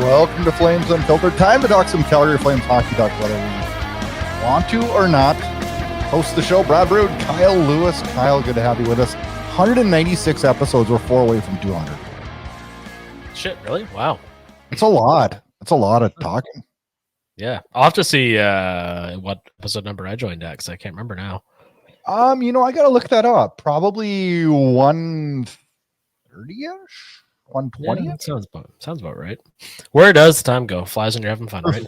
Welcome to Flames Unfiltered. Time to talk some Calgary Flames hockey, talk whether we want to or not. Host the show, Brad Burud, Kyle Lewis. Kyle, good to have you with us. 196 episodes. We're 4 away from 200. Shit, really? Wow. It's a lot. It's a lot of talking. Yeah. I'll have to see what episode number I joined at because I can't remember now. I got to look that up. Probably 130-ish? 120? Yeah, sounds about right. Where does time go? Flies when you're having fun, right?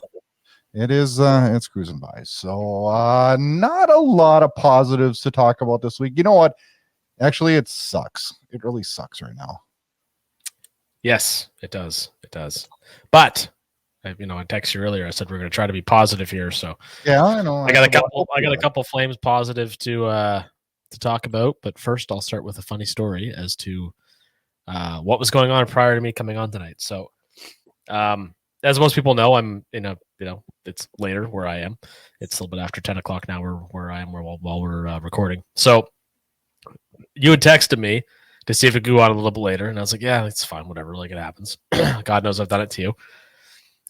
It is, it's cruising by. So, not a lot of positives to talk about this week. You know what? Actually, it sucks. It really sucks right now. Yes, it does. It does. But, I texted you earlier. I said we're going to try to be positive here. So, yeah, I know. I got a couple Flames positive to talk about. But first, I'll start with a funny story as to what was going on prior to me coming on tonight. So, as most people know, I'm in a, it's later where I am. It's a little bit after 10 o'clock now where I am while we're recording. So you had texted me to see if it could go on a little bit later. And I was like, yeah, it's fine. Whatever. Like it happens. God knows I've done it to you.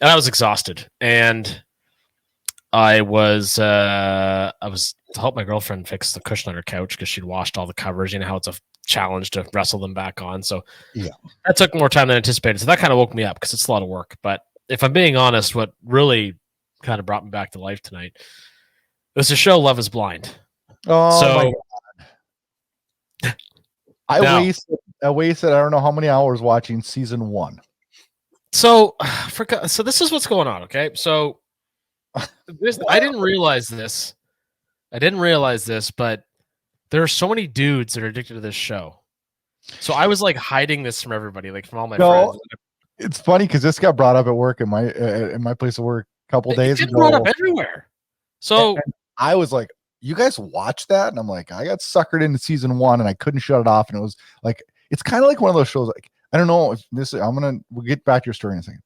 And I was exhausted. And I was to help my girlfriend fix the cushion on her couch because she'd washed all the covers. You know how it's a challenge to wrestle them back on. So yeah, that took more time than anticipated. So that kind of woke me up because it's a lot of work. But if I'm being honest, what really kind of brought me back to life tonight was the show Love is Blind. Oh, so, my God. I wasted I don't know how many hours watching season 1. So this is what's going on, okay? So I didn't realize this. But there are so many dudes that are addicted to this show. So I was like hiding this from everybody, like from all my friends. It's funny because this got brought up at work in my place of work a couple days ago. Brought up everywhere. So and I was like, "You guys watch that?" And I'm like, "I got suckered into season 1 and I couldn't shut it off." And it was like, it's kind of like one of those shows. Like I don't know if this. We'll get back to your story in a second.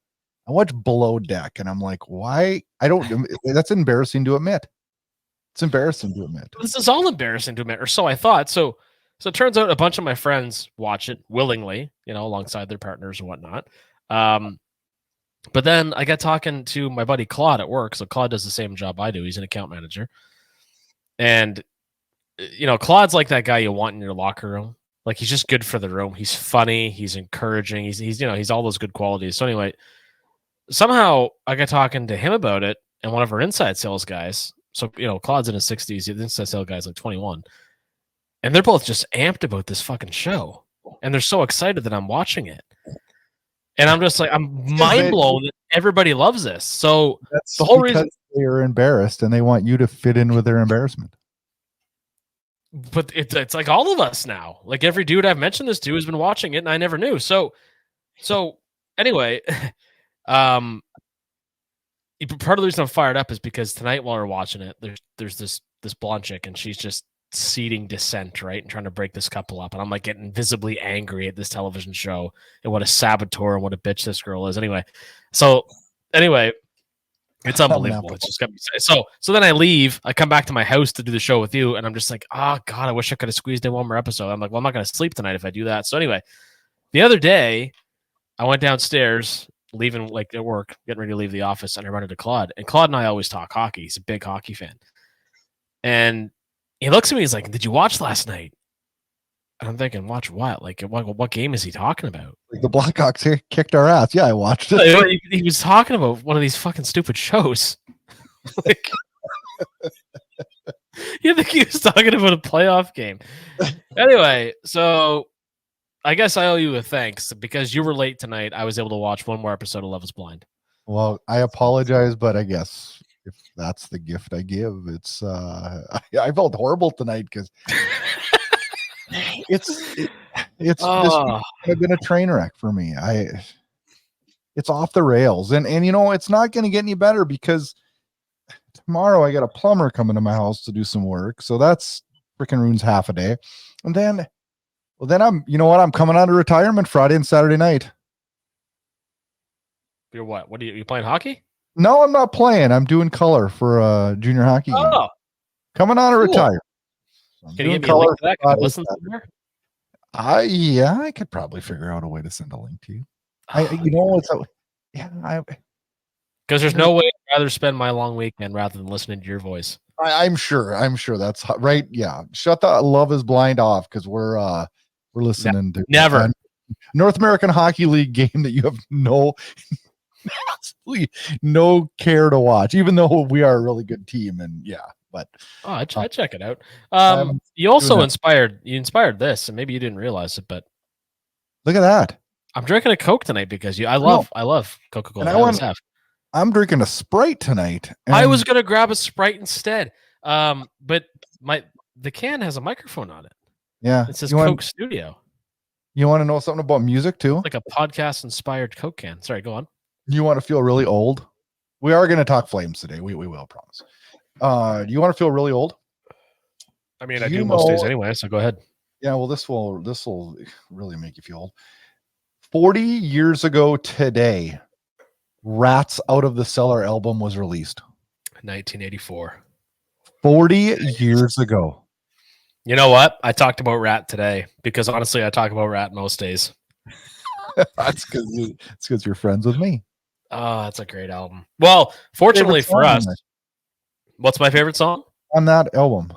I watched Below Deck, and I'm like, why? I don't. That's embarrassing to admit. It's embarrassing to admit. This is all embarrassing to admit, or so I thought. So it turns out a bunch of my friends watch it willingly, alongside their partners and whatnot. But then I got talking to my buddy Claude at work. So Claude does the same job I do. He's an account manager. And, Claude's like that guy you want in your locker room. Like he's just good for the room. He's funny. He's encouraging. He's all those good qualities. So anyway, somehow I got talking to him about it and one of our inside sales guys. So, Claude's in his 60s. The inside sales guy's like 21. And they're both just amped about this fucking show. And they're so excited that I'm watching it. And I'm just like, I'm mind blown that everybody loves this. So that's the whole reason they're embarrassed and they want you to fit in with their embarrassment. But it's like all of us now. Like every dude I've mentioned this to has been watching it, and I never knew. So anyway, part of the reason I'm fired up is because tonight while we're watching it, there's this blonde chick, and she's just seeding dissent, right, and trying to break this couple up. And I'm like getting visibly angry at this television show and what a saboteur and what a bitch this girl is. Anyway, it's unbelievable. It's just got me. So then I leave. I come back to my house to do the show with you, and I'm just like, oh God, I wish I could have squeezed in one more episode. I'm like, well, I'm not going to sleep tonight if I do that. So anyway, the other day, I went downstairs, leaving like at work, getting ready to leave the office, and I run into Claude. And Claude and I always talk hockey. He's a big hockey fan, and he looks at me. He's like, "Did you watch last night?" And I'm thinking, "Watch what? Like, what game is he talking about?" Like the Blackhawks kicked our ass. Yeah, I watched it. He was talking about one of these fucking stupid shows. Like, you think he was talking about a playoff game? Anyway, so I guess I owe you a thanks because you were late tonight. I was able to watch one more episode of Love is Blind. Well, I apologize, but I guess if that's the gift I give, it's I felt horrible tonight because it's this has been a train wreck for me. It's off the rails, and it's not going to get any better because tomorrow I got a plumber coming to my house to do some work, so that's freaking ruins half a day, and then I'm coming out of retirement Friday and Saturday night. You're what? What are you playing hockey? No, I'm not playing. I'm doing color for a junior hockey game. Coming out of retirement. Can you get me a link to that? Can I listen to there? Yeah, I could probably figure out a way to send a link to you. Yeah, Because there's no way I'd rather spend my long weekend rather than listening to your voice. I'm sure that's right. Yeah, shut the Love Is Blind off because we're listening to Never. North American Hockey League game that you have absolutely no care to watch, even though we are a really good team. And yeah, but I check it out. I'm You also doing inspired this, and maybe you didn't realize it, but look at that. I'm drinking a Coke tonight because I No. love Coca-Cola. And I always have. I'm drinking a Sprite tonight. I was gonna grab a Sprite instead, but the can has a microphone on it. Yeah, It says Coke Studio. You want to know something about music too? Like a podcast-inspired Coke can. Sorry, go on. You want to feel really old? We are going to talk Flames today. We will, promise. Do you want to feel really old? I mean, I do most days anyway, so go ahead. Yeah, well, this will really make you feel old. 40 years ago today, Rats Out of the Cellar album was released. 1984. 40 years ago. You know what? I talked about Rat today because honestly, I talk about Rat most days. That's because you're friends with me. Oh, that's a great album. Well, fortunately for us, what's my favorite song on that album?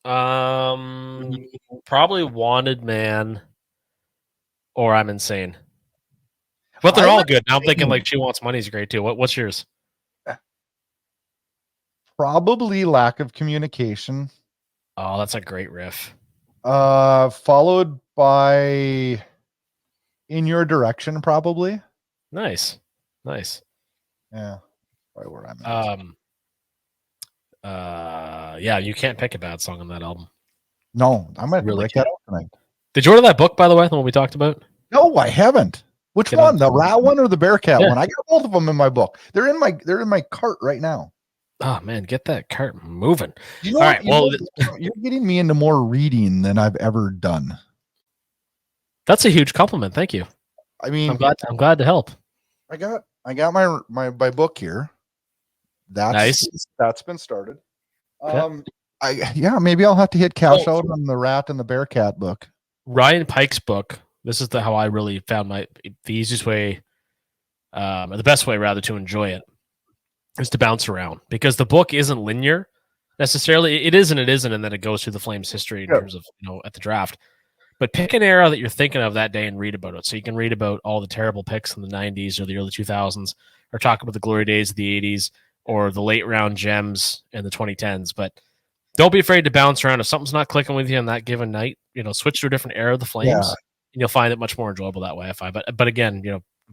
Probably Wanted Man or I'm Insane. But they're all good. Now I'm thinking like She Wants Money is great too. What's yours? Probably Lack of Communication. Oh, that's a great riff. Followed by In Your Direction, probably. Nice. Yeah. Probably where I'm at. Yeah, you can't pick a bad song on that album. No, I'm gonna break that out tonight. Did you order that book, by the way, the one we talked about? No, I haven't. Which one? The Rat one or the Bearcat one? I got both of them in my book. They're in my cart right now. Oh man, get that cart moving. All right. Well, you're getting me into more reading than I've ever done. That's a huge compliment. Thank you. I mean, I'm glad to help. I got my book here. That's nice. That's been started. Maybe I'll have to hit cash out on the Rat and the Bearcat book. Ryan Pike's book. This is how I really found the easiest way, or the best way rather, to enjoy it is to bounce around because the book isn't linear necessarily. It is and it isn't, and then it goes through the Flames history in terms of at the draft. But pick an era that you're thinking of that day and read about it. So you can read about all the terrible picks in the 90s or the early 2000s, or talk about the glory days of the 80s or the late round gems in the 2010s. But don't be afraid to bounce around. If something's not clicking with you on that given night, switch to a different era of the Flames, and you'll find it much more enjoyable that way. I find. But again,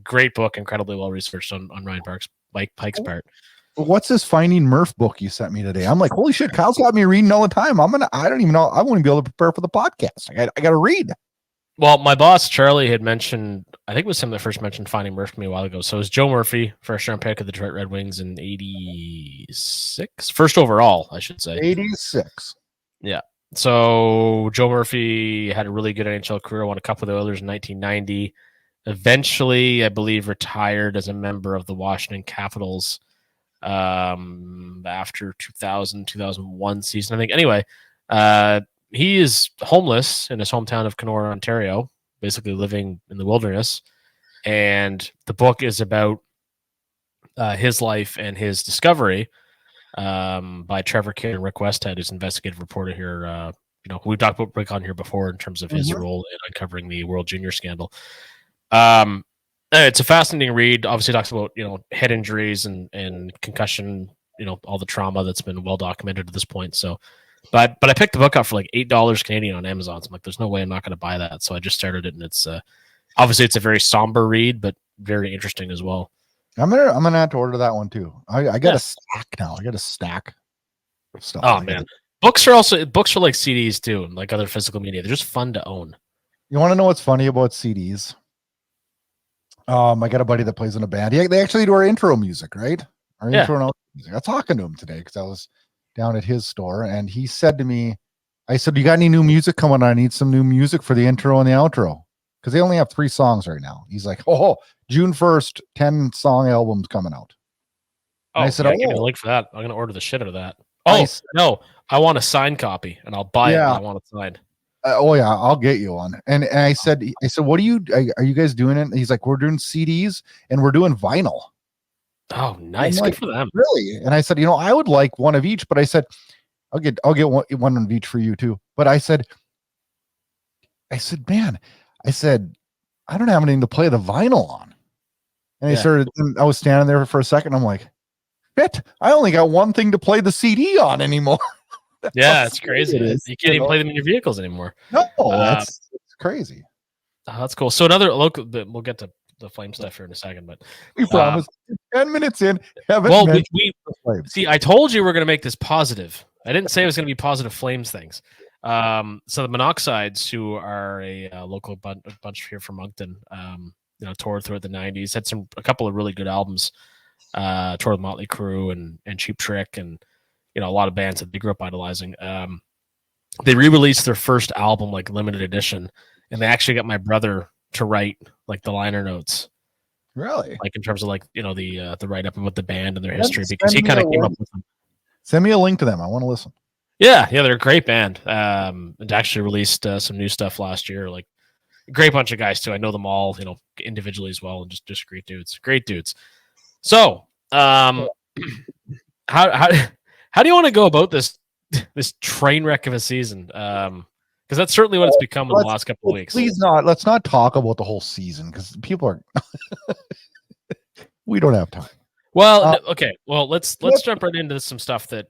great book, incredibly well researched on Ryan Pike's part. What's this Finding Murph book you sent me today? I'm like, holy shit, Kyle's got me reading all the time. I don't even know. I won't be able to prepare for the podcast. I got to read. Well, my boss, Charlie, had mentioned, I think it was him that first mentioned Finding Murph to me a while ago. So it was Joe Murphy, first round pick of the Detroit Red Wings in 86. First overall, I should say. 86. Yeah. So Joe Murphy had a really good NHL career, won a cup with the Oilers in 1990. Eventually, I believe, retired as a member of the Washington Capitals after 2001 season, I think. Anyway, he is homeless in his hometown of Kenora, Ontario, basically living in the wilderness. And the book is about his life and his discovery by Trevor Kidd and Rick Westhead, who's investigative reporter here. We've talked about Rick on here before in terms of his role in uncovering the World Junior scandal. It's a fascinating read. Obviously, it talks about head injuries and concussion, all the trauma that's been well documented at this point. So, but I picked the book up for like $8 Canadian on Amazon. So I'm like, there's no way I'm not going to buy that. So I just started it, and it's obviously it's a very somber read, but very interesting as well. I'm gonna have to order that one too. I got a stack now. I got a stack of stuff. Oh man, books are like CDs too, and like other physical media. They're just fun to own. You want to know what's funny about CDs? I got a buddy that plays in a band. They actually do our intro music, right? Our intro and outro music. I was talking to him today because I was down at his store, and he said to me, I said, "You got any new music coming on? I need some new music for the intro and the outro." Because they only have 3 songs right now. He's like, "Oh, June 1st, 10 song albums coming out." Oh, I said, give me a link for that. I'm going to order the shit out of that. Oh, no, I want a signed copy, and I'll buy it. I want it signed. Oh yeah, I'll get you one. And I said, what are you guys doing it? He's like, we're doing CDs and we're doing vinyl. Oh, nice. I'm Good like, for them. really? And I said, I would like one of each, but I said, I'll get one of each for you too. But I said, man, I don't have anything to play the vinyl on. And I was standing there for a second. I'm like, shit, I only got one thing to play the CD on anymore. Yeah, it's crazy. You can't even play them in your vehicles anymore. No, it's crazy. Oh, that's cool. So another local, we'll get to the flame stuff here in a second, but we promised 10 minutes in. We see, I told you we're going to make this positive. I didn't say it was going to be positive flames things. So the Monoxides, who are a local bunch here from Moncton, toured throughout the 90s, had a couple of really good albums, toured with Motley Crue and Cheap Trick and a lot of bands that they grew up idolizing. They re-released their first album, like limited edition, and they actually got my brother to write like the liner notes. Really? Like in terms of like the write up about the band and their history, because he kind of came up with them. Send me a link to them. I want to listen. Yeah, they're a great band. And actually released some new stuff last year. Like a great bunch of guys too. I know them all, individually as well, and just great dudes. Great dudes. So, how do you want to go about this train wreck of a season? Because that's certainly what it's become in the last couple of weeks. Let's not talk about the whole season because people are. We don't have time. Well, okay. Well, let's jump right into some stuff that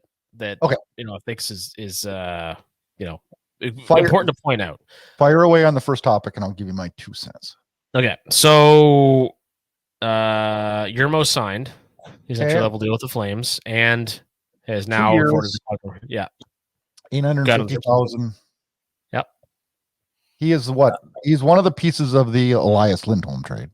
okay. I think is important to point out. Fire away on the first topic, and I'll give you my 2 cents. Okay, so Jurmo signed his entry-level deal with the Flames, and has now reported the $850,000. Yep. He is what? He's one of the pieces of the Elias Lindholm trade.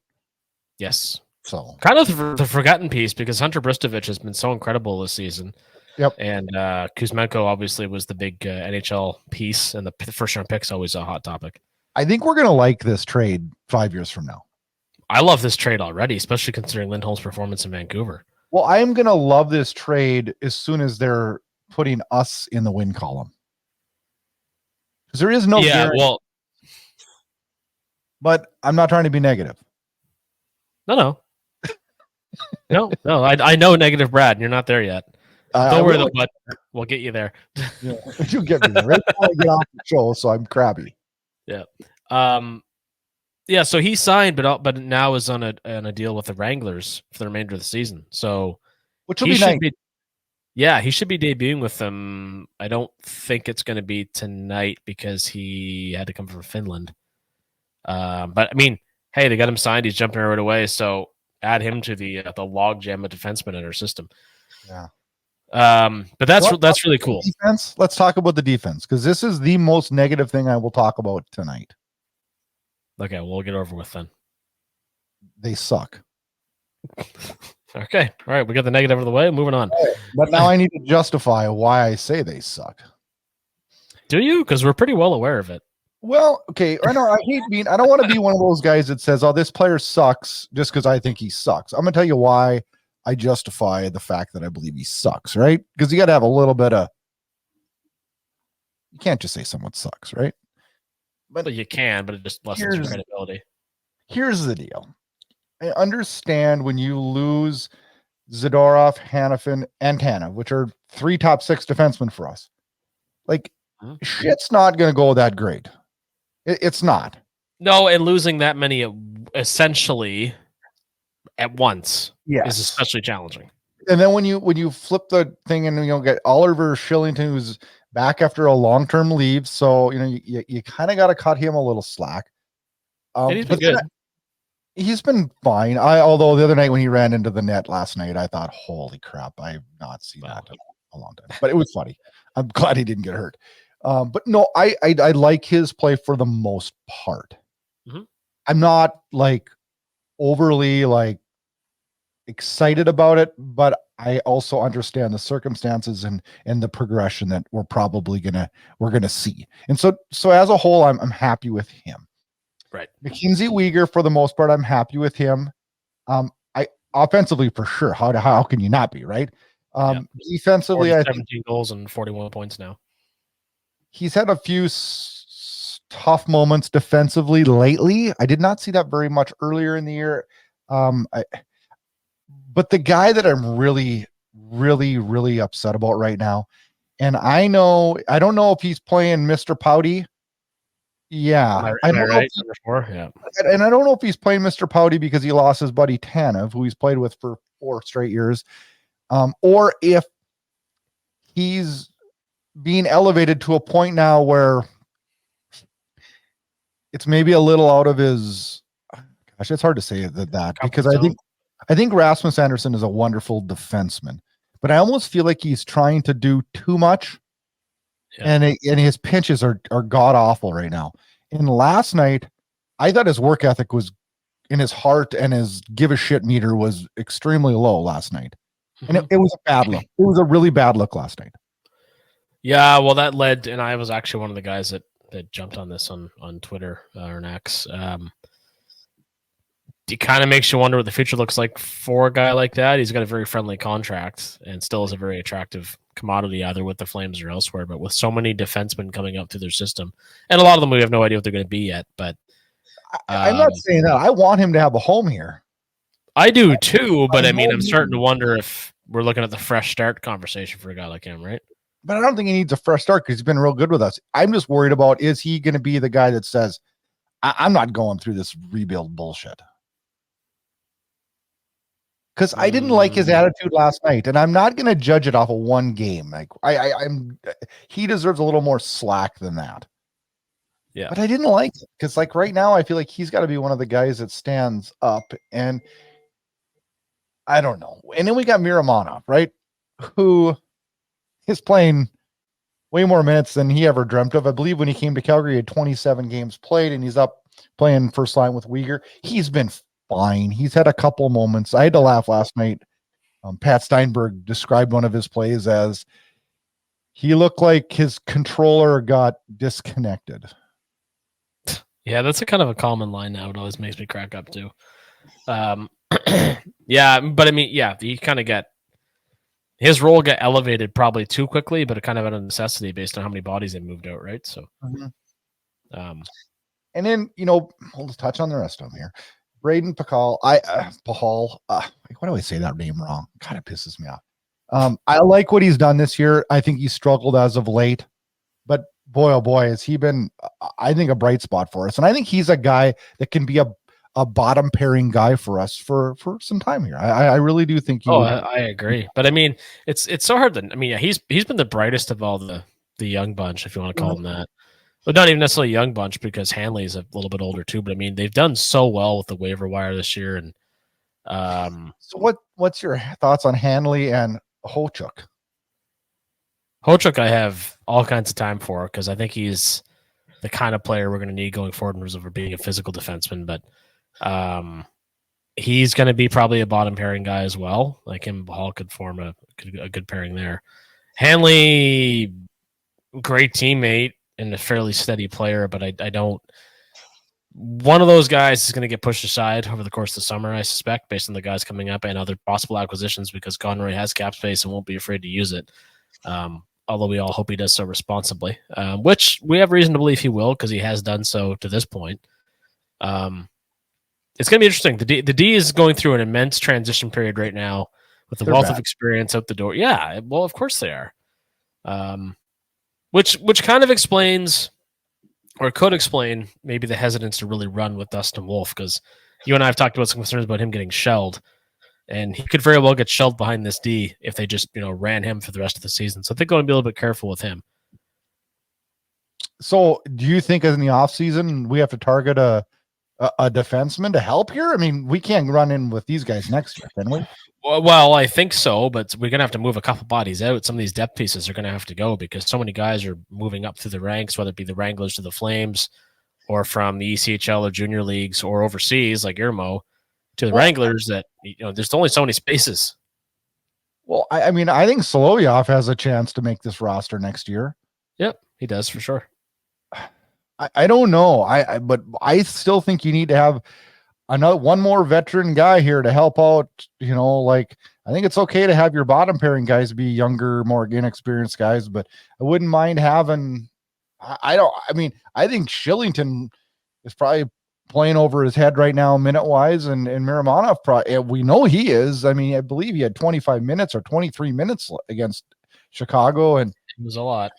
Yes. So kind of the forgotten piece, because Hunter Bristovich has been so incredible this season. Yep. And Kuzmenko obviously was the big NHL piece, and the first-round pick's always a hot topic. I think we're going to like this trade 5 years from now. I love this trade already, especially considering Lindholm's performance in Vancouver. Well, I am going to love this trade as soon as they're putting us in the win column. Because there is no guarantee. Well, but I'm not trying to be negative. No. I know negative Brad, and you're not there yet. Don't worry, but we'll get you there. Yeah, you get me there. Right before I get off the show, so I'm crabby. Yeah. So he signed, but now is on a deal with the Wranglers for the remainder of the season. So, which will be nice. He should be debuting with them. I don't think it's going to be tonight because he had to come from Finland. But I mean, hey, they got him signed. He's jumping right away. So add him to the logjam of defensemen in our system. Yeah. But that's really cool. Defense. Let's talk about the defense, because this is the most negative thing I will talk about tonight. Okay, we'll get over with then. They suck. Okay, all right, we got the negative out of the way. Moving on. But now I need to justify why I say they suck. Do you? Because we're pretty well aware of it. Well, okay. I don't want to be one of those guys that says, "Oh, this player sucks," just because I think he sucks. I'm gonna tell you why I justify the fact that I believe he sucks, right? Because you got to have a little bit of. You can't just say someone sucks, right? But you can, but it just lessens your credibility. Here's the deal. I understand when you lose Zadorov, Hanifin, and Tanev, which are 3 top 6 defensemen for us. Like, shit's not going to go that great. It's not. No, and losing that many essentially at once is especially challenging. And then when you flip the thing and get Oliver Shillington, who's back after a long-term leave, so you kind of got to cut him a little slack. And he's been good. He's been fine. Although the other night when he ran into the net last night, I thought, holy crap, I have not seen that in a long time. But it was funny. I'm glad he didn't get hurt. But no, I like his play for the most part. Mm-hmm. I'm not like overly like excited about it, but I also understand the circumstances and the progression that we're gonna see. And so as a whole, I'm happy with him. Right. McKenzie Weegar, for the most part, I'm happy with him. I offensively for sure. How can you not be, right? Defensively, 17 goals and 41 points now. He's had a few tough moments defensively lately. I did not see that very much earlier in the year. But the guy that I'm really, really, really upset about right now, and I don't know if he's playing Mr. Pouty. Yeah, Am I I don't know. right? Number 4, yeah. And I don't know if he's playing Mr. Pouty because he lost his buddy Tanev, who he's played with for 4 straight years, or if he's being elevated to a point now where it's maybe a little out of his. Gosh, it's hard to say that because I think Rasmus Anderson is a wonderful defenseman, but I almost feel like he's trying to do too much, and his pitches are god awful right now. And last night, I thought his work ethic was in his heart, and his give a shit meter was extremely low last night, and it was a bad look. It was a really bad look last night. Yeah, well, that led, and I was actually one of the guys that jumped on this on Twitter or an X. It kind of makes you wonder what the future looks like for a guy like that. He's got a very friendly contract and still is a very attractive commodity, either with the Flames or elsewhere. But with so many defensemen coming up through their system, and a lot of them we have no idea what they're going to be yet. But I'm not saying that. I want him to have a home here. I do too, but I mean, I'm starting to wonder if we're looking at the fresh start conversation for a guy like him, right? But I don't think he needs a fresh start because he's been real good with us. I'm just worried about, is he going to be the guy that says, I'm not going through this rebuild bullshit? Because I didn't like his attitude last night, and I'm not going to judge it off of one game. Like he deserves a little more slack than that. Yeah, but I didn't like it because, like, right now, I feel like he's got to be one of the guys that stands up, and I don't know. And then we got Miramonov, right, who is playing way more minutes than he ever dreamt of. I believe when he came to Calgary, he had 27 games played, and he's up playing first line with Uyghur. He's been fine. He's had a couple moments. I had to laugh last night. Pat Steinberg described one of his plays as he looked like his controller got disconnected. Yeah, that's a kind of a common line now. It always makes me crack up too. Yeah, but I mean, yeah, he kind of his role got elevated probably too quickly, but it kind of out of necessity based on how many bodies they moved out, right? So, and then, we'll just touch on the rest of them here. Braden Pachal, why do I say that name wrong? It kind of pisses me off. I like what he's done this year. I think he's struggled as of late, but boy, oh boy, has he been, I think, a bright spot for us. And I think he's a guy that can be a bottom pairing guy for us for some time here. I really do think I agree. But I mean, it's so hard to, I mean, yeah, he's been the brightest of all the young bunch, if you want to call him that. But not even necessarily a young bunch because Hanley's a little bit older too. But I mean, they've done so well with the waiver wire this year. And so what's your thoughts on Hanley and Hochuk? Hochuk, I have all kinds of time for because I think he's the kind of player we're going to need going forward in terms of being a physical defenseman. But he's going to be probably a bottom pairing guy as well. Like him, Hall could form a good pairing there. Hanley, great teammate and a fairly steady player, but I don't. One of those guys is going to get pushed aside over the course of the summer, I suspect, based on the guys coming up and other possible acquisitions because Conroy has cap space and won't be afraid to use it. Although we all hope he does so responsibly, which we have reason to believe he will because he has done so to this point. It's going to be interesting. The D is going through an immense transition period right now with the wealth of experience out the door. Yeah, well, of course they are. Which kind of explains, or could explain, maybe the hesitance to really run with Dustin Wolf because you and I have talked about some concerns about him getting shelled. And he could very well get shelved behind this D if they just, ran him for the rest of the season. So I think I'm going to be a little bit careful with him. So do you think in the offseason we have to target a defenseman to help here? I mean, we can't run in with these guys next year, can we? Well, I think so, but we're going to have to move a couple bodies out. Some of these depth pieces are going to have to go because so many guys are moving up through the ranks, whether it be the Wranglers to the Flames or from the ECHL or junior leagues or overseas like Jurmo to the Wranglers that, there's only so many spaces. Well, I mean, I think Solovyov has a chance to make this roster next year. Yep, he does for sure. I don't know. But I still think you need to have one more veteran guy here to help out. I think it's okay to have your bottom pairing guys be younger, more inexperienced guys, but I wouldn't mind having, I don't. I mean, I think Shillington is probably playing over his head right now, minute wise, and Miramonov probably. We know he is. I mean, I believe he had 25 minutes or 23 minutes against Chicago, and it was a lot.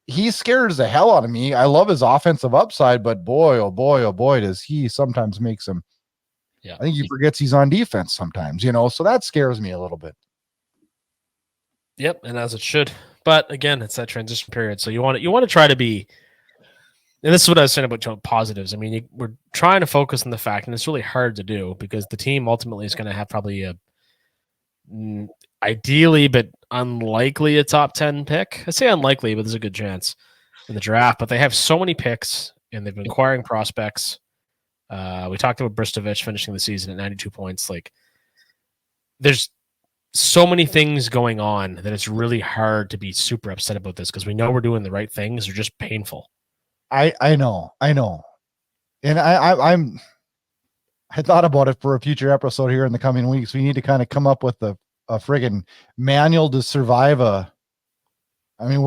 He scares the hell out of me. I love his offensive upside, but boy, oh boy, oh boy, does he sometimes make some. Yeah, I think he forgets he's on defense sometimes, so that scares me a little bit. Yep, and as it should. But again, it's that transition period, so you want to try to be. And this is what I was saying about positives. I mean, we're trying to focus on the fact, and it's really hard to do because the team ultimately is going to have probably ideally, but unlikely a top 10 pick. I say unlikely, but there's a good chance in the draft. But they have so many picks, and they've been acquiring prospects. We talked about Bristovich finishing the season at 92 points. Like, there's so many things going on that it's really hard to be super upset about this because we know we're doing the right things. They're just painful. I know. And I thought about it for a future episode here in the coming weeks. We need to kind of come up with a friggin' manual to survive I mean,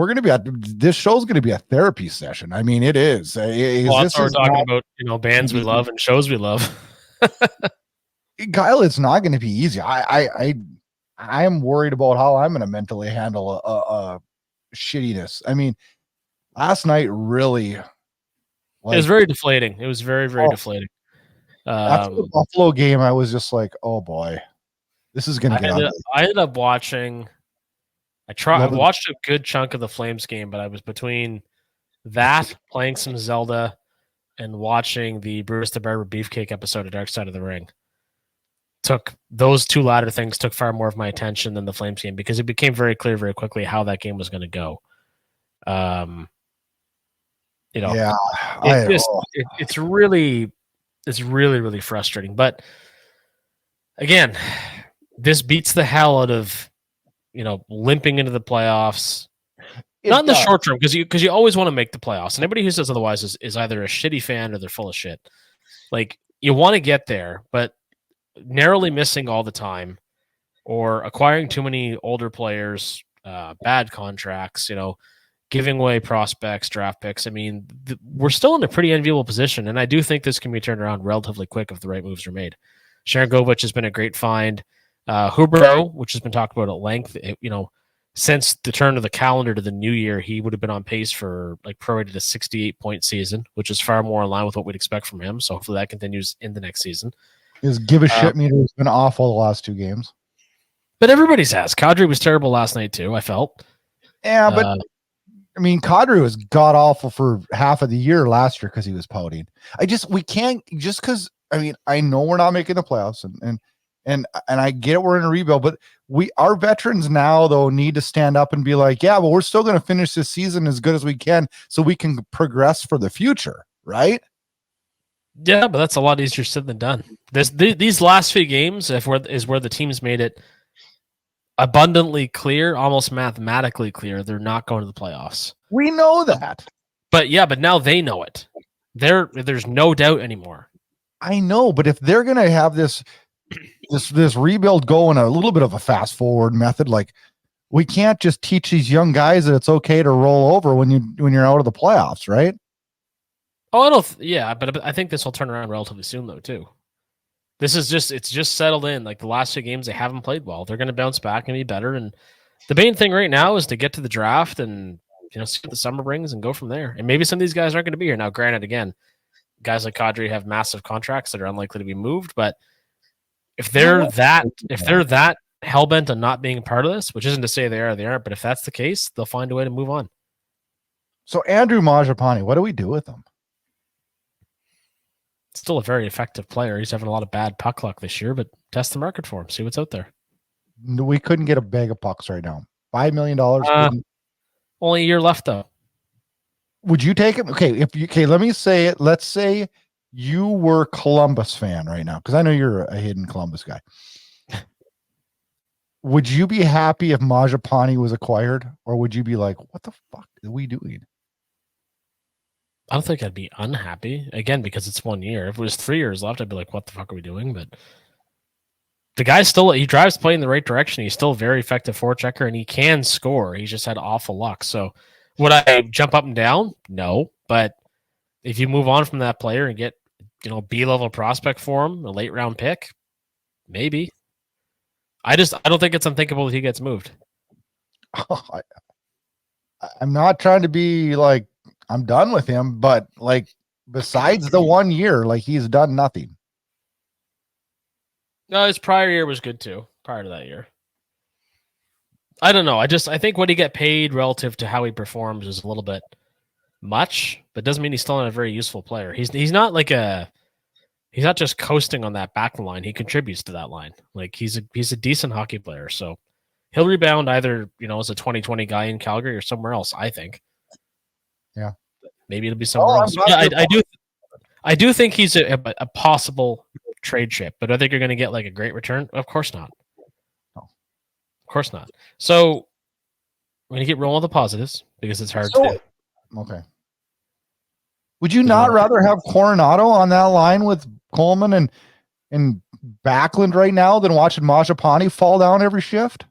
this show's going to be a therapy session. I mean, it is. Well, that's what we're talking about, bands we love and shows we love. Kyle, it's not going to be easy. I am worried about how I'm going to mentally handle a shittiness. I mean, last night really, it was very deflating. It was very, very deflating. After the Buffalo game, I was just like, oh boy, this is going to get ugly. I ended up watching. I watched a good chunk of the Flames game, but I was between that, playing some Zelda, and watching the Bruce the Barber Beefcake episode of Dark Side of the Ring. Those two latter things took far more of my attention than the Flames game because it became very clear very quickly how that game was going to go. It's really, really frustrating. But again, this beats the hell out of limping into the playoffs. Not in the short term, because you always want to make the playoffs. And anybody who says otherwise is either a shitty fan or they're full of shit. Like, you want to get there, but narrowly missing all the time or acquiring too many older players, bad contracts, giving away prospects, draft picks. I mean, we're still in a pretty enviable position, and I do think this can be turned around relatively quick if the right moves are made. Sharangovich has been a great find. Hubro, which has been talked about at length, since the turn of the calendar to the new year, he would have been on pace for prorated a 68-point season, which is far more in line with what we'd expect from him. So hopefully that continues in the next season. His give a shit meter has been awful the last two games. But everybody's has. Kadri was terrible last night too, I felt. Yeah, but I mean, Kadri was god awful for half of the year last year because he was pouting. We can't just because. I mean, I know we're not making the playoffs, and I get it, we're in a rebuild, but our veterans now though need to stand up and be like, yeah, but we're still going to finish this season as good as we can so we can progress for the future, right? Yeah, but that's a lot easier said than done. These last few games is where the teams made it abundantly clear, almost mathematically clear, they're not going to the playoffs. We know that. But now they know it. There's no doubt anymore. I know, but if they're going to have this rebuild go in a little bit of a fast forward method, like, we can't just teach these young guys that it's okay to roll over when you're out of the playoffs, right? Oh, but I think this will turn around relatively soon though too. It's just settled in. Like the last two games, they haven't played well. They're going to bounce back and be better. And the main thing right now is to get to the draft and see what the summer brings and go from there. And maybe some of these guys aren't going to be here now. Granted, again, guys like Kadri have massive contracts that are unlikely to be moved, but if they're that hell-bent on not being part of this, which isn't to say they aren't, but if that's the case, they'll find a way to move on. So Andrew Mangiapane, what do we do with him? Still a very effective player. He's having a lot of bad puck luck this year, but test the market for him. See what's out there. We couldn't get a bag of pucks right now. $5 million. Only a year left though. Would you take him? Okay, let me say it. Let's say you were Columbus fan right now, because I know you're a hidden Columbus guy. Would you be happy if Mangiapane was acquired, or would you be like, what the fuck are we doing? I don't think I'd be unhappy, again, because it's 1 year. If it was 3 years left, I'd be like, what the fuck are we doing? But the guy he drives play in the right direction. He's still a very effective forechecker, and he can score. He's just had awful luck. So Would I jump up and down? No, but if you move on from that player and get B-level prospect for him, a late round pick, maybe. I don't think it's unthinkable that he gets moved. I'm not trying to be like I'm done with him, but like besides the 1 year, like he's done nothing. No, his prior year was good too. Prior to that year, I don't know. I think what he get paid relative to how he performs is a little bit much, but doesn't mean he's still not a very useful player. He's not like he's not just coasting on that back line. He contributes to that line. Like he's a decent hockey player. So he'll rebound either, as a 2020 guy in Calgary or somewhere else, I think. Yeah. Maybe it'll be somewhere else. Yeah, I do think he's a possible trade chip, but I think you're going to get like a great return. Of course not. No. Of course not. So we're going to get rolling with the positives because it's hard to do. Okay. Would you not rather have Coronado on that line with Coleman and Backlund right now than watching Mangiapane fall down every shift?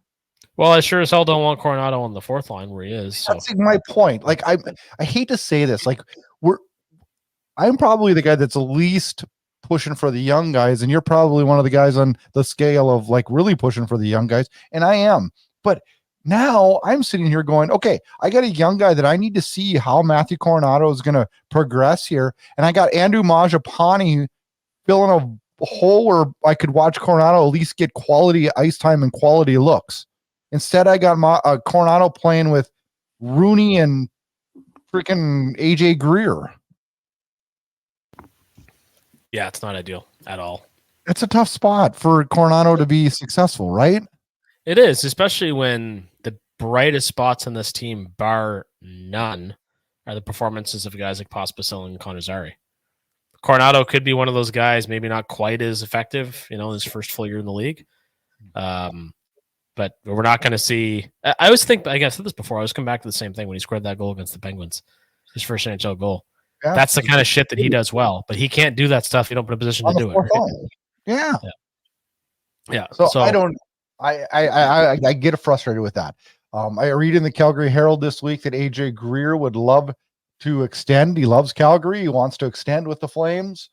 Well, I sure as hell don't want Coronado on the fourth line where he is. So. That's my point. Like I hate to say this. Like I'm probably the guy that's least pushing for the young guys, and you're probably one of the guys on the scale of like really pushing for the young guys, and I am. But now I'm sitting here going, okay, I got a young guy that I need to see how Matthew Coronado is going to progress here, and I got Andrew Mangiapane filling a hole where I could watch Coronado at least get quality ice time and quality looks. Instead, I got Coronado playing with Rooney and freaking AJ Greer. Yeah, it's not ideal at all. It's a tough spot for Coronado to be successful, right? It is, especially when the brightest spots on this team, bar none, are the performances of guys like Pospisil and Conazari. Coronado could be one of those guys, maybe not quite as effective, in his first full year in the league. But we're not going to see. I always think, I guess I said this before, I always come back to the same thing when he scored that goal against the Penguins, his first NHL goal. Yeah. That's the kind of shit that he does well, but he can't do that stuff if you don't put a position to do it. Right? Yeah. So I don't. I get frustrated with that. I read in the Calgary Herald this week that AJ Greer would love to extend. He loves Calgary. He wants to extend with the Flames.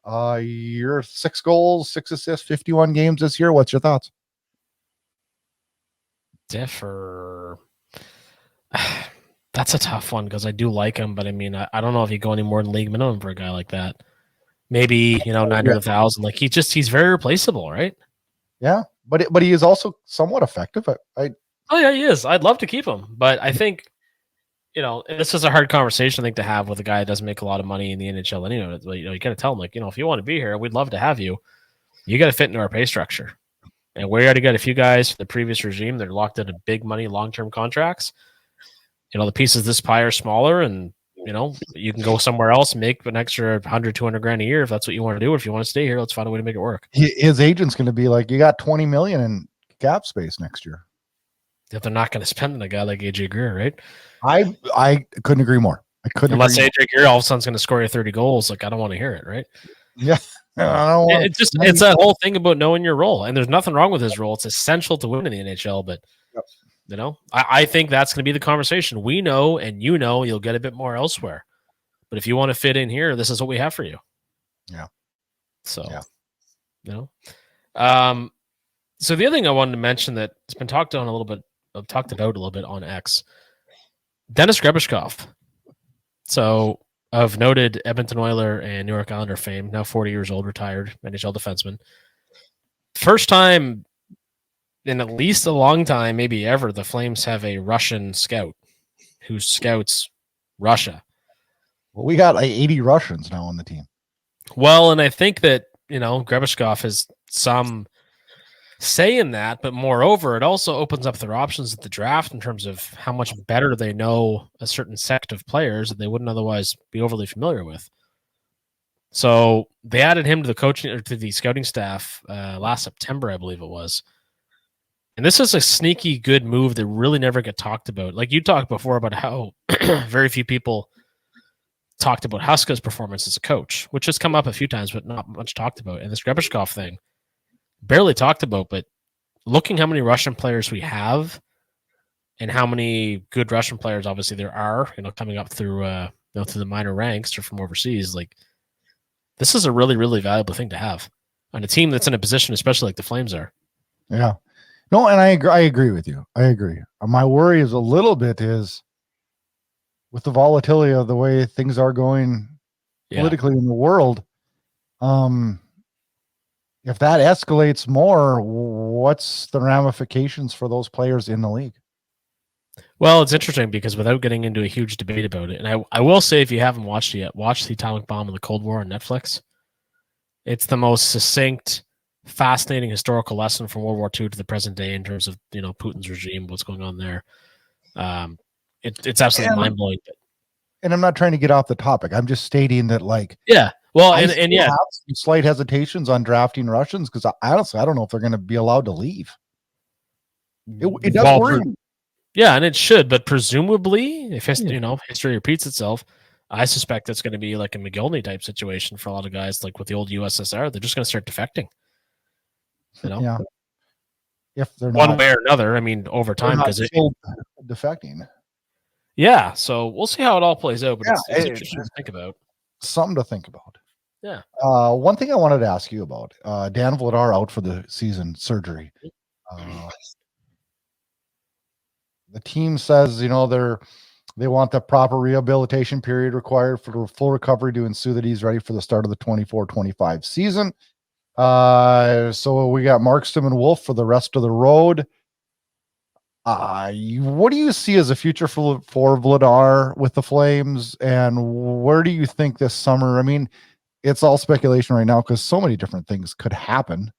You're 6 goals, 6 assists, 51 games this year. What's your thoughts? Differ. That's a tough one because I do like him, but I mean, I don't know if you go any more than league minimum for a guy like that. Maybe 900,000. Like he's very replaceable, right? Yeah, but he is also somewhat effective. Oh yeah, he is. I'd love to keep him, but I think this is a hard conversation I think to have with a guy that doesn't make a lot of money in the NHL. Anyway, you got to tell him like, if you want to be here, we'd love to have you. You got to fit into our pay structure, and we already got a few guys from the previous regime that are locked into big money, long-term contracts. The pieces of this pie are smaller, and you can go somewhere else and make an extra 100, 200 grand a year if that's what you want to do. Or if you want to stay here, let's find a way to make it work. His agent's going to be like, you got 20 million in cap space next year. If they're not going to spend on a guy like AJ Greer, right? I couldn't agree more. Unless AJ Greer all of a sudden is going to score you 30 goals, like I don't want to hear it, right? Yeah. It's that whole thing about knowing your role, and there's nothing wrong with his role. It's essential to win in the NHL, but I think that's going to be the conversation. We know, and you'll get a bit more elsewhere. But if you want to fit in here, this is what we have for you. Yeah. So, so the other thing I wanted to mention that has been talked about a little bit on X, Dennis Grebishkov. So of noted Edmonton Oiler and New York Islander fame, now 40 years old, retired NHL defenseman. First time in at least a long time, maybe ever, the Flames have a Russian scout who scouts Russia. Well, we got like 80 Russians now on the team. Well, and I think that, Grebishkov has some say in that, but moreover, it also opens up their options at the draft in terms of how much better they know a certain sect of players that they wouldn't otherwise be overly familiar with. So they added him to the coaching or to the scouting staff last September, I believe it was. And this is a sneaky good move that really never get talked about. Like you talked before about how very few people talked about Huska's performance as a coach, which has come up a few times, but not much talked about. And this Grebishkov thing, barely talked about, but looking how many Russian players we have and how many good Russian players obviously there are, coming up through through the minor ranks or from overseas. Like, this is a really, really valuable thing to have on a team that's in a position, especially like the Flames are. Yeah. No, and I agree with you. I agree. My worry is a little bit is with the volatility of the way things are going politically in the world. If that escalates more, what's the ramifications for those players in the league? Well, it's interesting because without getting into a huge debate about it, and I will say, if you haven't watched it yet, watch The Atomic Bomb and the Cold War on Netflix. It's the most succinct, fascinating historical lesson from World War II to the present day in terms of Putin's regime, what's going on there. It's absolutely mind blowing. And I'm not trying to get off the topic. I'm just stating that, like, yeah. Well, I and yeah, have some slight hesitations on drafting Russians because honestly, I don't know if they're going to be allowed to leave. It does worry me. Yeah, and it should, but presumably, if history repeats itself, I suspect it's going to be like a McGillney type situation for a lot of guys, like with the old USSR. They're just going to start defecting. Yeah. If they're one way or another, I mean, over time, because defecting. Yeah, so we'll see how it all plays out, but it's interesting to think about. Something to think about. Yeah. One thing I wanted to ask you about, Dan Vladar out for the season, surgery. The team says, they want the proper rehabilitation period required for full recovery to ensue that he's ready for the start of the 24-25 season. So we got Markstrom and Wolf for the rest of the road. What do you see as a future for Vladar with the Flames, and where do you think this summer? I mean, it's all speculation right now because so many different things could happen.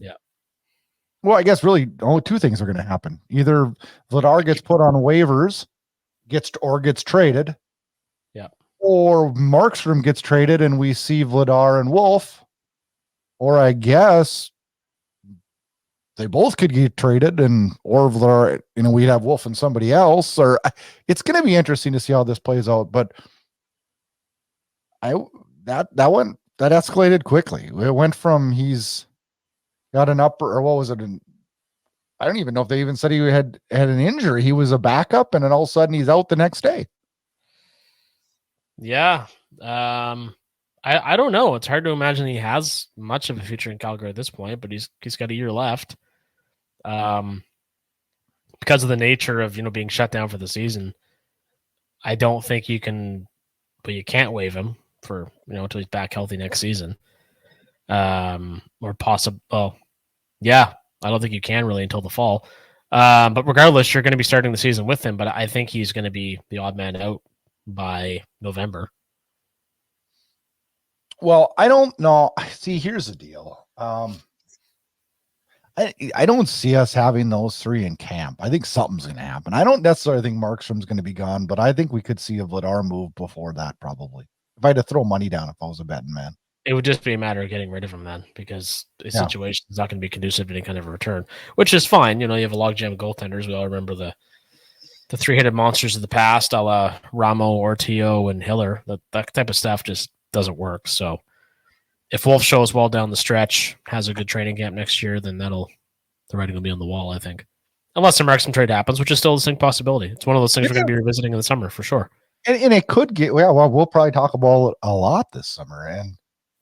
Yeah. Well, I guess really only two things are going to happen. Either Vladar gets put on waivers, gets traded. Yeah. Or Markstrom gets traded and we see Vladar and Wolf. Or I guess they both could get traded or Vladar, we'd have Wolf and somebody else. Or it's going to be interesting to see how this plays out. But that escalated quickly. It went from he's got an upper, or what was it? I don't even know if they even said he had an injury. He was a backup, and then all of a sudden he's out the next day. Yeah. I don't know. It's hard to imagine he has much of a future in Calgary at this point, but he's got a year left. Because of the nature of being shut down for the season, I don't think you can't waive him for until he's back healthy next season. Or possible. Oh, yeah. I don't think you can really until the fall. But regardless, you're going to be starting the season with him. But I think he's going to be the odd man out by November. Well, I don't know. See, here's the deal. I don't see us having those three in camp. I think something's going to happen. I don't necessarily think Markstrom's going to be gone, but I think we could see a Vladar move before that, probably. If I had to throw money down, if I was a betting man. It would just be a matter of getting rid of him then, because the situation is not going to be conducive to any kind of a return, which is fine. You have a logjam of goaltenders. We all remember the three-headed monsters of the past, a la Ramo, Ortio, and Hiller. That type of stuff just doesn't work. So if Wolf shows well down the stretch, has a good training camp next year, then the writing will be on the wall, I think. Unless the Markstrom trade happens, which is still a distinct possibility. It's one of those things we're going to be revisiting in the summer for sure. And it could get, we'll probably talk about it a lot this summer. And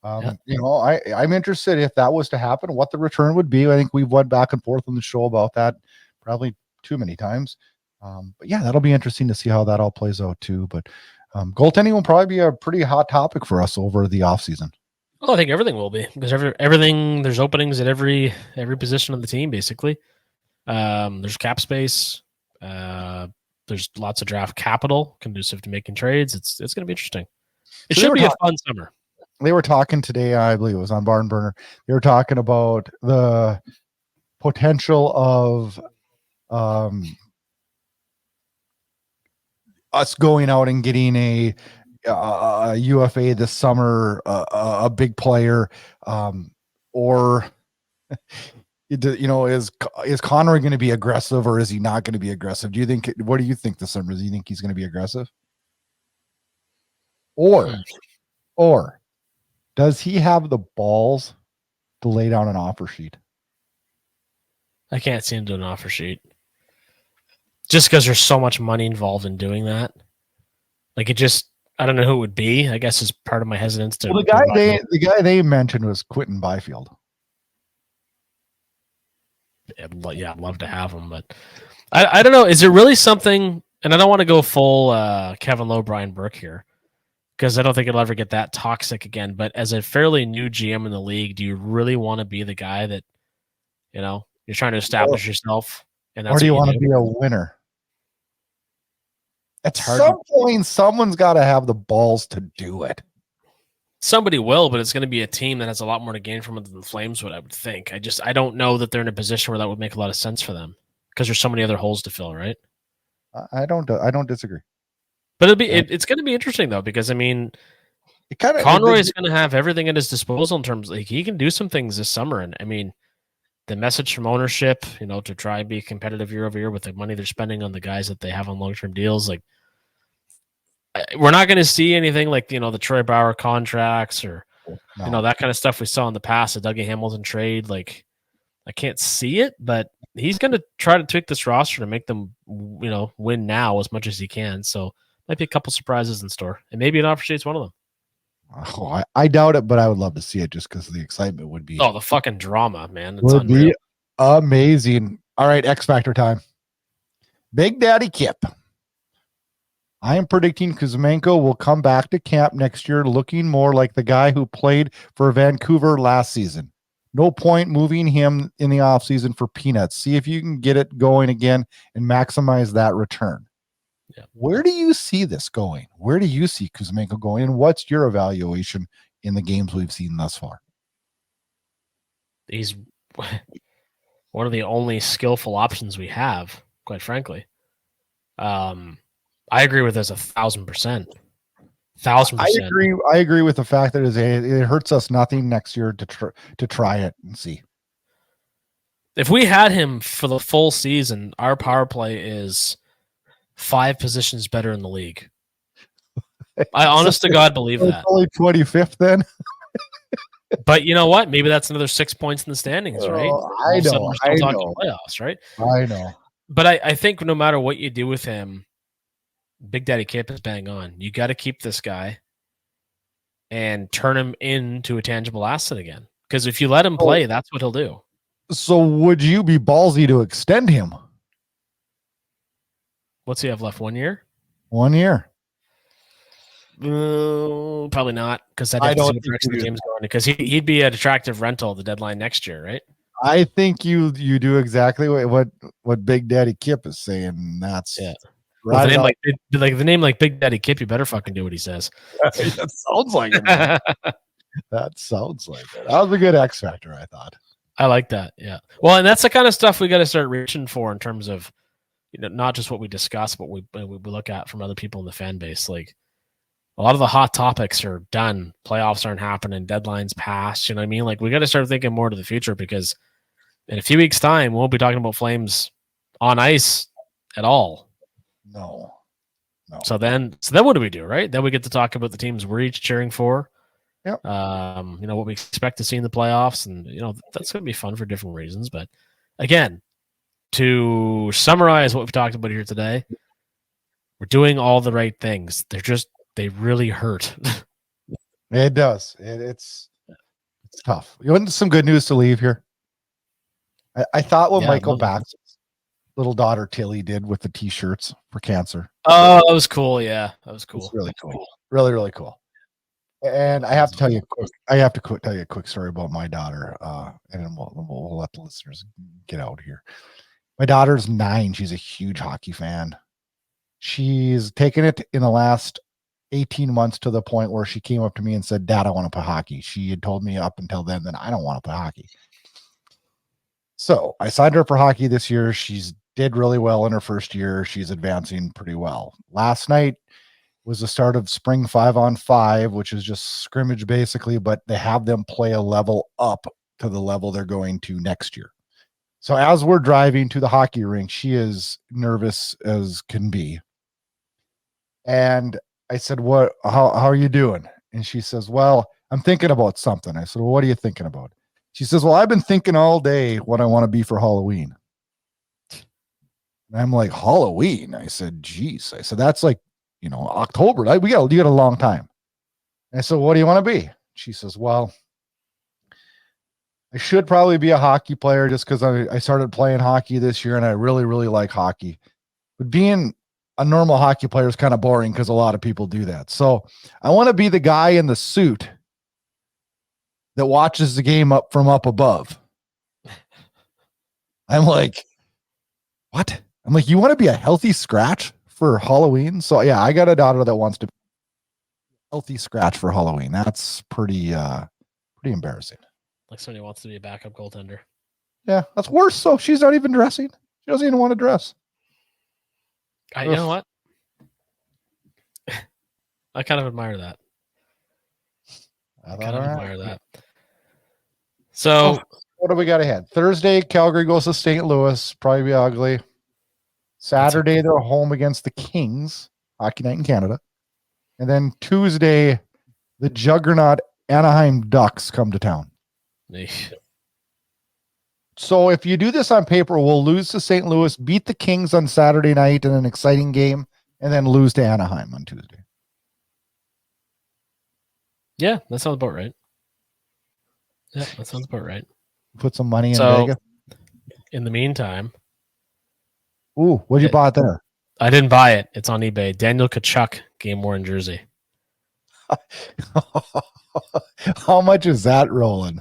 I'm interested if that was to happen, what the return would be. I think we've went back and forth on the show about that probably too many times. But yeah, that'll be interesting to see how that all plays out too. But goaltending will probably be a pretty hot topic for us over the off season. Well, I think everything will be, because everything, there's openings at every position of the team, basically. There's cap space. There's lots of draft capital conducive to making trades. It's going to be interesting. It should be a fun summer. They were talking today, I believe it was on Barn Burner. They were talking about the potential of us going out and getting a UFA this summer, a big player, or is Connor going to be aggressive, or is he not going to be aggressive? What do you think this summer? Do you think he's going to be aggressive, or does he have the balls to lay down an offer sheet? I can't see him do an offer sheet. just because there's so much money involved in doing that. Like, it just, I don't know who it would be. I guess is part of my hesitance to. Well, the guy they mentioned was Quentin Byfield. Yeah, I'd love to have him, but I don't know. Is it really something? And I don't want to go full Kevin Lowe, Brian Burke here, because I don't think it'll ever get that toxic again. But as a fairly new GM in the league, do you really want to be the guy that, you're trying to establish yourself? And that's or do you want to be a winner? At some point, someone's got to have the balls to do it. Somebody will, but it's going to be a team that has a lot more to gain from it than the Flames would, I would think. I don't know that they're in a position where that would make a lot of sense for them because there's so many other holes to fill, right? I don't disagree. But it's going to be interesting though, because I mean, Conroy is going to have everything at his disposal in terms of, like, he can do some things this summer, and I mean, the message from ownership, to try and be competitive year over year with the money they're spending on the guys that they have on long-term deals, like, we're not going to see anything like, the Troy Bauer contracts or, that kind of stuff we saw in the past, the Dougie Hamilton trade. Like, I can't see it, but he's going to try to tweak this roster to make them, win now as much as he can. So might be a couple surprises in store, and maybe an opportunity is one of them. Oh, I doubt it, but I would love to see it just because the excitement would be. Oh, the fucking drama, man. It's would unreal. be amazing. All right, X Factor time. Big Daddy Kip. I am predicting Kuzmenko will come back to camp next year looking more like the guy who played for Vancouver last season. No point moving him in the offseason for peanuts. See if you can get it going again and maximize that return. Yeah. Where do you see this going? Where do you see Kuzmenko going? And what's your evaluation in the games we've seen thus far? He's one of the only skillful options we have, quite frankly. I agree with this 1,000%. 1,000%. I agree with the fact that it hurts us nothing next year to try it and see. If we had him for the full season, our power play is 5 positions better in the league. I honest to God believe that. Only 25th then. But you know what? Maybe that's another 6 points in the standings, right? I know. Talking playoffs, right? I know. But I think no matter what you do with him, Big Daddy Kip is bang on. You got to keep this guy and turn him into a tangible asset again. Because if you let him play, that's what he'll do. So would you be ballsy to extend him? What's he have left? 1 year? 1 year. Probably not, because I don't think the game's going, because he'd be an attractive rental at the deadline next year, right? I think you do exactly what Big Daddy Kip is saying. That's right. The name like Big Daddy Kip, you better fucking do what he says. That sounds like it. That sounds like it. That was a good X Factor, I thought. I like that. Yeah. Well, and that's the kind of stuff we got to start reaching for in terms of, not just what we discuss, but we look at from other people in the fan base. Like, a lot of the hot topics are done. Playoffs aren't happening. Deadlines passed. You know what I mean? Like, we got to start thinking more to the future, because in a few weeks' time, we won't be talking about Flames on ice at all. No. So then what do we do, right? Then we get to talk about the teams we're each cheering for. Yep. What we expect to see in the playoffs, and that's going to be fun for different reasons. But again, to summarize what we've talked about here today, we're doing all the right things. They really hurt. It does. It's tough. You want some good news to leave here? I thought what Michael Bax's little daughter Tilly did with the T-shirts for cancer. Oh, that was cool. Yeah, that was cool. It's really cool. Really, really cool. And I have to tell you a quick story about my daughter. And then we'll let the listeners get out here. My daughter's 9. She's a huge hockey fan. She's taken it in the last 18 months to the point where she came up to me and said, "Dad, I want to play hockey." She had told me up until then that I don't want to play hockey. So I signed her for hockey this year. She's did really well in her first year. She's advancing pretty well. Last night was the start of spring 5-on-5, which is just scrimmage basically, but they have them play a level up to the level they're going to next year. So as we're driving to the hockey rink, she is nervous as can be. And I said, how are you doing? And she says, "Well, I'm thinking about something." I said, "Well, what are you thinking about?" She says, "Well, I've been thinking all day what I want to be for Halloween." And I'm like, Halloween. I said, geez. I said, that's like, October. You got a long time. And I said, what do you want to be? She says, well, I should probably be a hockey player just because I started playing hockey this year and I really, really like hockey. But being a normal hockey player is kind of boring because a lot of people do that. So I want to be the guy in the suit that watches the game from up above. I'm like, what? I'm like, you want to be a healthy scratch for Halloween? So yeah, I got a daughter that wants to be a healthy scratch for Halloween. That's pretty embarrassing. Like somebody wants to be a backup goaltender. Yeah, that's worse. So she's not even dressing. She doesn't even want to dress. You know what? I kind of admire that. Admire that. So, what do we got ahead? Thursday, Calgary goes to St. Louis. Probably be ugly. Saturday, they're home against the Kings. Hockey night in Canada. And then Tuesday, the juggernaut Anaheim Ducks come to town. So if you do this on paper, we'll lose to St. Louis, beat the Kings on Saturday night in an exciting game, and then lose to Anaheim on Tuesday. Yeah, that sounds about right. Put some money in Vegas. In the meantime. Ooh, what'd you buy there? I didn't buy it. It's on eBay. Daniel Tkachuk game-worn jersey. How much is that rolling?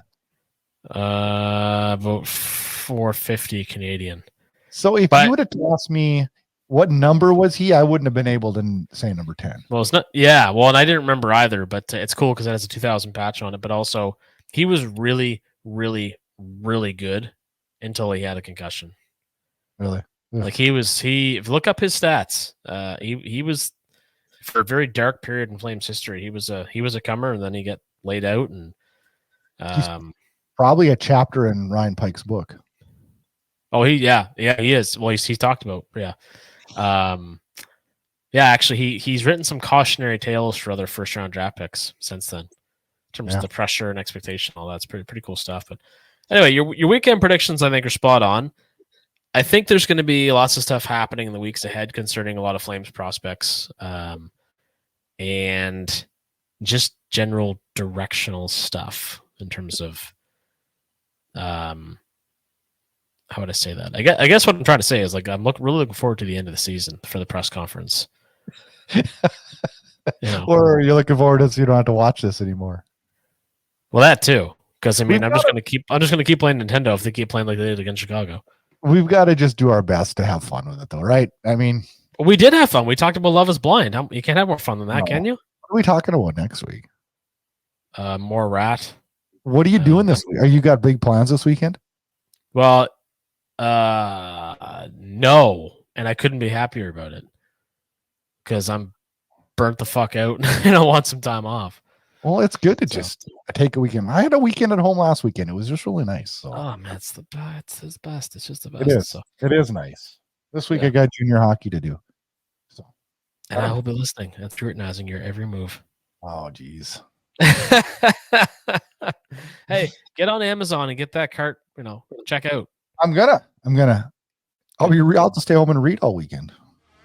About $450 Canadian. So if you would have asked me what number was he, I wouldn't have been able to say number 10. Well, it's not. Yeah, well, and I didn't remember either, but it's cool because it has a 2000 patch on it. But also, he was really, really, really good until he had a concussion. Really? Like if you look up his stats, he was, for a very dark period in Flames history, he was a comer, and then he got laid out, and he's probably a chapter in Ryan Pike's book. Oh, he is. Well, he's talked about, actually, he's written some cautionary tales for other first round draft picks since then, in terms of the pressure and expectation, all that's pretty cool stuff. But anyway, your weekend predictions, I think, are spot on. I think there's going to be lots of stuff happening in the weeks ahead concerning a lot of Flames prospects, and just general directional stuff in terms of, how would I say that? I guess what I'm trying to say is, like, I'm really looking forward to the end of the season for the press conference. Or you're looking forward to so you don't have to watch this anymore. Well, that too, because I'm just going to keep playing Nintendo if they keep playing like they did against Chicago. We've got to just do our best to have fun with it, though, right? I mean, we did have fun. We talked about Love Is Blind. You can't have more fun than that, can you? What are we talking about next week? More Rat. What are you doing this week? Are you got big plans this weekend? Well, no, and I couldn't be happier about it because I'm burnt the fuck out and I want some time off. Well, it's good to just take a weekend. I had a weekend at home last weekend. It was just really nice. So. Oh man, it's the best. It's just the best. It is. So. It is nice. This week I got junior hockey to do. So, and I will be listening and scrutinizing your every move. Oh, geez. Hey, get on Amazon and get that cart. Check out. I'm gonna. I'll just stay home and read all weekend.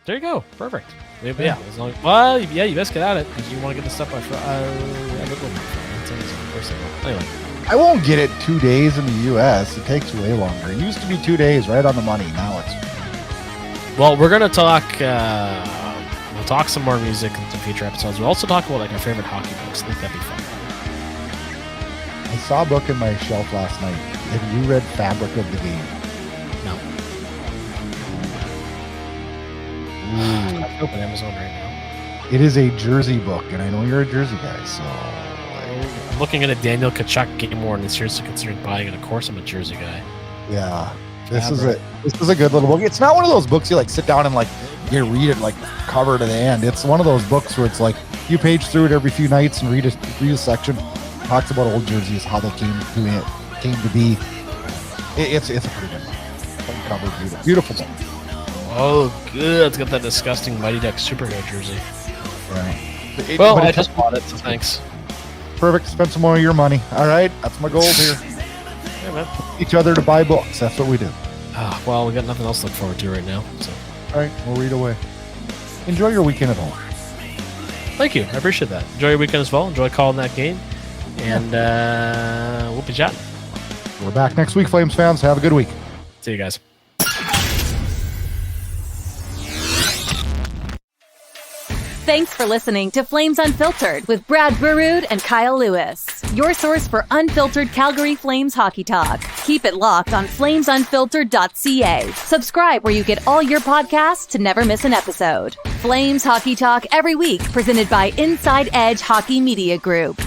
There you go. Perfect. Yeah. You best get at it because you want to get the stuff by Anyway, I won't get it 2 days in the U.S. It takes way longer. It used to be 2 days, right on the money. Now it's. Well, we're gonna talk. We'll talk some more music in some future episodes. We'll also talk about our favorite hockey books. I think that'd be fun. I saw a book in my shelf last night. Have you read Fabric of the Game? No. I can open Amazon right now. It is a Jersey book, and I know you're a Jersey guy, so I'm looking at a Daniel Tkachuk game worn and seriously considering buying it. Of course, I'm a Jersey guy. Yeah, this is a good little book. It's not one of those books you like sit down and like you read it like cover to the end. It's one of those books where it's like you page through it every few nights and read a section. It talks about old jerseys, how they came to be. It's a pretty good book. Cover, beautiful book. Oh, good. It's got that disgusting Mighty Ducks superhero jersey. Right. I just bought it, so thanks. Perfect. Spend some more of your money. All right. That's my goal here. Yeah, man. Each other to buy books. That's what we do. Well, we got nothing else to look forward to right now. So, All right, we'll read away. Enjoy your weekend at home. thank you. I appreciate that. Enjoy your weekend as well. Enjoy calling that game. And we'll be chatting. We're back next week, Flames fans. Have a good week. See you guys. Thanks for listening to Flames Unfiltered with Brad Burud and Kyle Lewis, your source for unfiltered Calgary Flames hockey talk. Keep it locked on flamesunfiltered.ca. Subscribe where you get all your podcasts to never miss an episode. Flames hockey talk every week, presented by Inside Edge Hockey Media Group.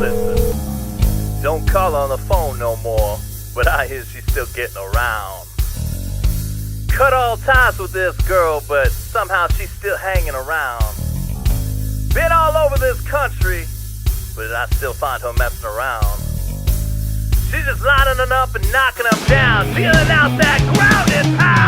Listen, don't call on the phone no more, but I hear she's still getting around. Cut all ties with this girl, but somehow she's still hanging around. Been all over this country, but I still find her messing around. She's just lining them up and knocking them down, dealing out that grounded pound.